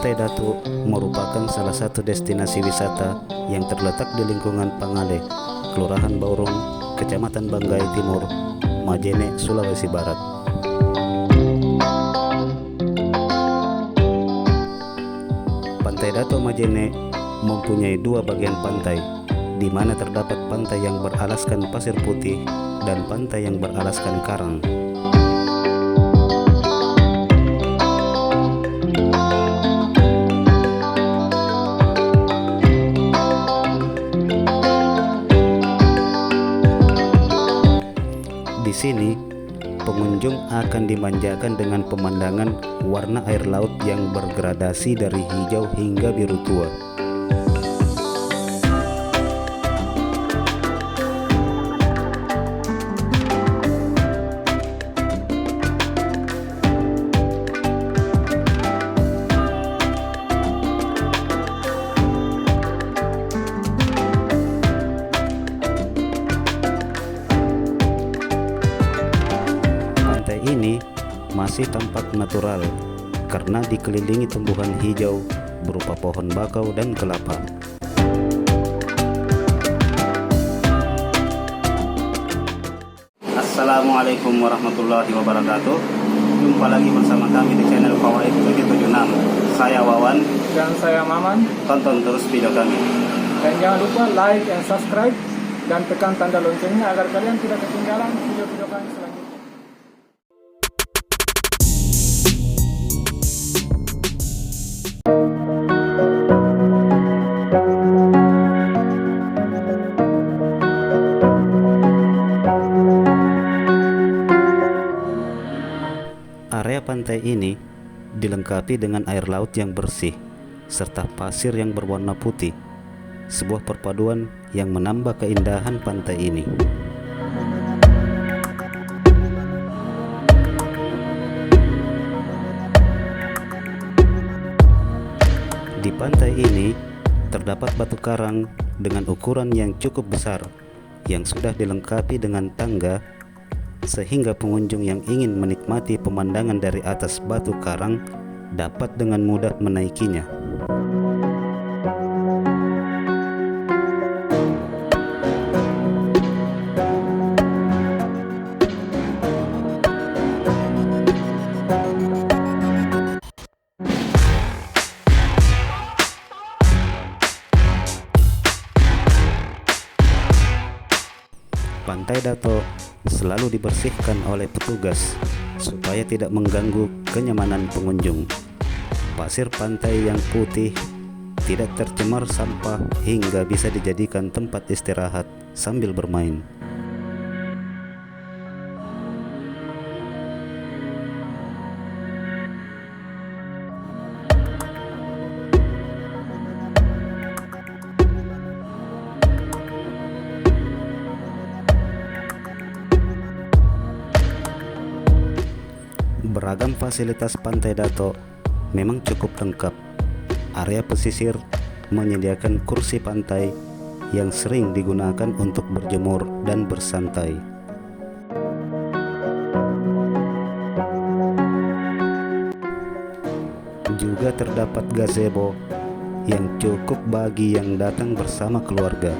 Pantai Dato merupakan salah satu destinasi wisata yang terletak di lingkungan Pangale, Kelurahan Baurung, Kecamatan Banggai Timur, Majene, Sulawesi Barat. Pantai Dato Majene mempunyai dua bagian pantai, di mana terdapat pantai yang beralaskan pasir putih dan pantai yang beralaskan karang. Di sini, pengunjung akan dimanjakan dengan pemandangan warna air laut yang bergradasi dari hijau hingga biru tua. Pantai ini masih tampak natural karena dikelilingi tumbuhan hijau berupa pohon bakau dan kelapa. Assalamualaikum warahmatullahi wabarakatuh. Jumpa lagi bersama kami di channel Fawaid 776. Saya Wawan Dan saya Maman. Tonton terus video kami. Dan jangan lupa like and subscribe dan tekan tanda loncengnya agar kalian tidak ketinggalan video-video kami selanjutnya. Area pantai ini dilengkapi dengan air laut yang bersih serta pasir yang berwarna putih, sebuah perpaduan yang menambah keindahan pantai ini. Di pantai ini terdapat batu karang dengan ukuran yang cukup besar yang sudah dilengkapi dengan tangga, sehingga pengunjung yang ingin menikmati pemandangan dari atas batu karang dapat dengan mudah menaikinya. Pantai Dato selalu dibersihkan oleh petugas supaya tidak mengganggu kenyamanan pengunjung. Pasir pantai yang putih tidak tercemar sampah hingga bisa dijadikan tempat istirahat sambil bermain. Beragam fasilitas Pantai Dato memang cukup lengkap. Area pesisir menyediakan kursi pantai yang sering digunakan untuk berjemur dan bersantai. Juga terdapat gazebo yang cukup bagi yang datang bersama keluarga.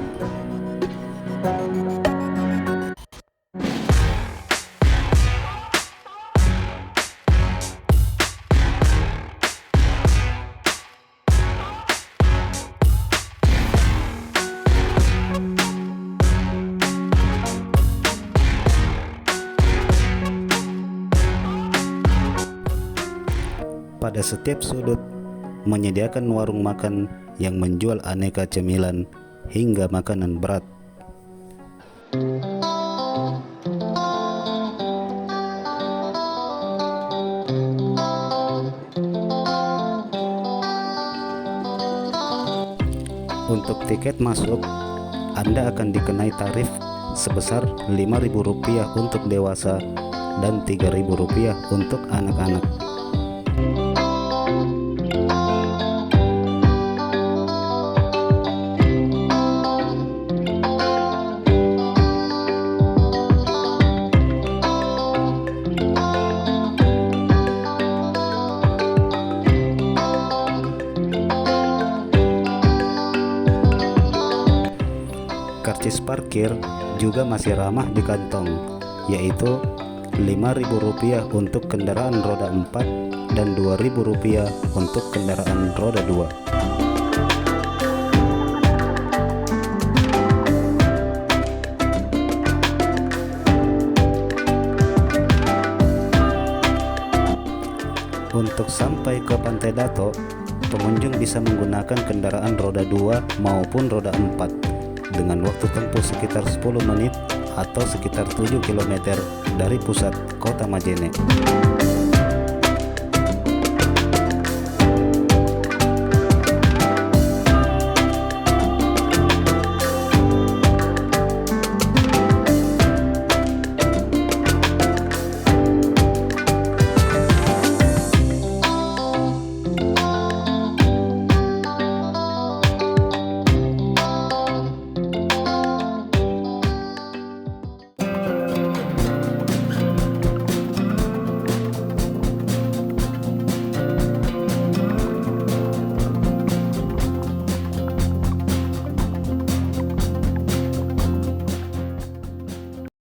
Pada setiap sudut menyediakan warung makan yang menjual aneka cemilan hingga makanan berat. Untuk tiket masuk, Anda akan dikenai tarif sebesar Rp5.000 untuk dewasa dan Rp3.000 untuk anak-anak. Karcis parkir juga masih ramah di kantong, yaitu Rp5.000 untuk kendaraan roda 4 dan Rp2.000 untuk kendaraan roda 2. Untuk sampai ke Pantai Dato, pengunjung bisa menggunakan kendaraan roda 2 maupun roda 4 dengan waktu tempuh sekitar 10 menit atau sekitar 7 km dari pusat kota Majene.